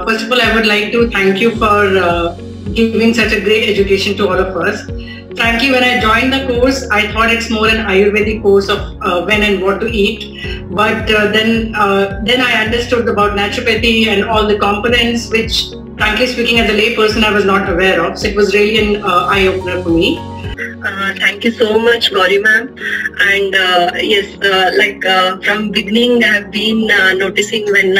First of all, I would like to thank you for giving such a great education to all of us. Frankly, when I joined the course, I thought it's more an Ayurvedic course of when and what to eat. But then I understood about naturopathy and all the components, which, frankly speaking, as a layperson, I was not aware of. So it was really an eye-opener for me. Thank you so much, Gauri ma'am. And yes, from beginning, I've been noticing when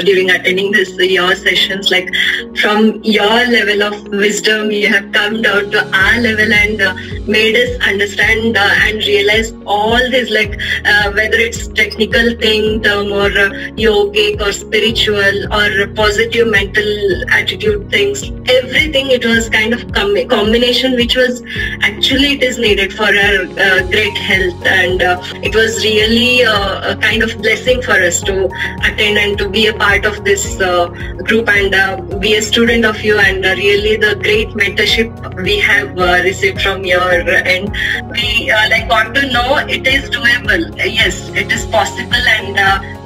during attending your sessions, like from your level of wisdom, you have come down to our level and made us understand and realize all this, whether it's technical thing, term or yogic or spiritual or positive mental attitude things, everything. It was kind of combination which was actually it is needed for our great health, and it was really a kind of blessing for us to attend and to be a part of this group and be a student of you, and really the great mentorship we have received from your end. We got to know it is doable. Yes, it is possible, and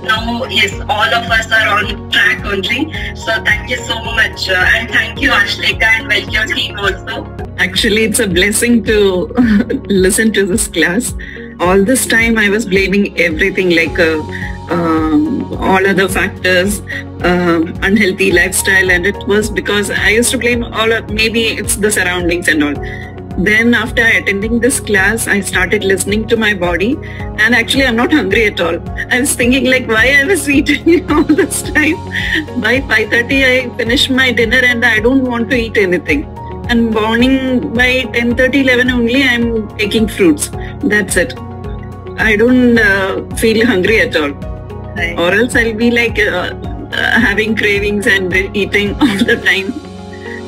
now yes, all of us are on track only. So thank you so much, and thank you Ashleka and Wellcure team also. Actually, it's a blessing to listen to this class. All this time I was blaming everything, all other factors, unhealthy lifestyle, and it was because I used to blame maybe it's the surroundings and all. Then after attending this class, I started listening to my body, and actually I'm not hungry at all. I was thinking why I was eating all this time. By 5:30 I finished my dinner and I don't want to eat anything. And morning by 10:30, 11 only I'm taking fruits. That's it. I don't feel hungry at all. Right. Or else I'll be having cravings and eating all the time.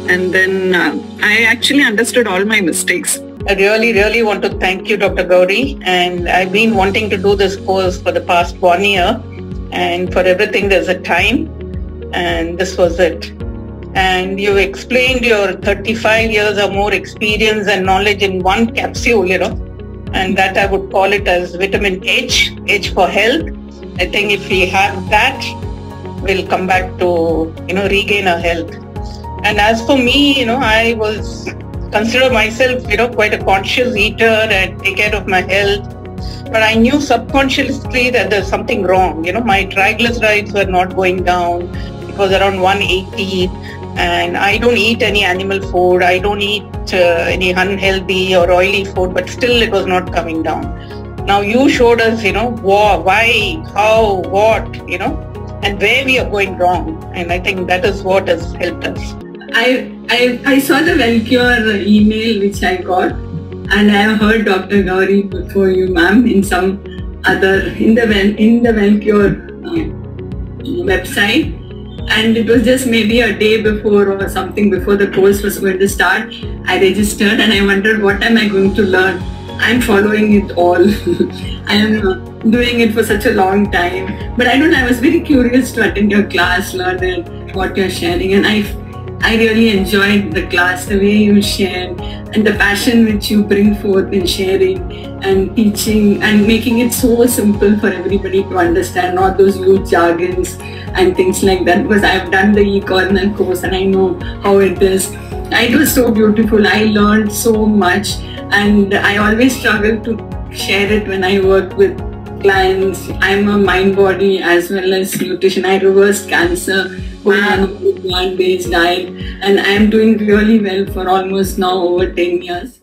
And then I actually understood all my mistakes. I really want to thank you, Dr. Gauri. And I've been wanting to do this course for the past 1 year. And for everything there's a time. And this was it. And you explained your 35 years or more experience and knowledge in one capsule, and that I would call it as vitamin H for health. I think if we have that, we'll come back to, regain our health. And as for me, I consider myself, quite a conscious eater and take care of my health. But I knew subconsciously that there's something wrong. My triglycerides were not going down. It was around 180. And I don't eat any animal food. I don't eat any unhealthy or oily food, but still it was not coming down. Now you showed us, why, how, what, and where we are going wrong. And I think that is what has helped us. I saw the Wellcure email which I got, and I have heard Dr. Gauri before you, ma'am, in the Wellcure website. And it was just maybe a day before or something before the course was going to start. I registered and I wondered, what am I going to learn? I'm following it all. I am doing it for such a long time. But I was very curious to attend your class, learn what you're sharing. And I really enjoyed the class, the way you shared and the passion which you bring forth in sharing and teaching and making it so simple for everybody to understand, not those huge jargons and things like that, because I've done the e-corner course and I know how it is. It was so beautiful. I learned so much, and I always struggle to share it when I work with clients. I'm a mind-body as well as nutrition. I reversed cancer going on a plant-based diet, and I am doing really well for almost now over 10 years.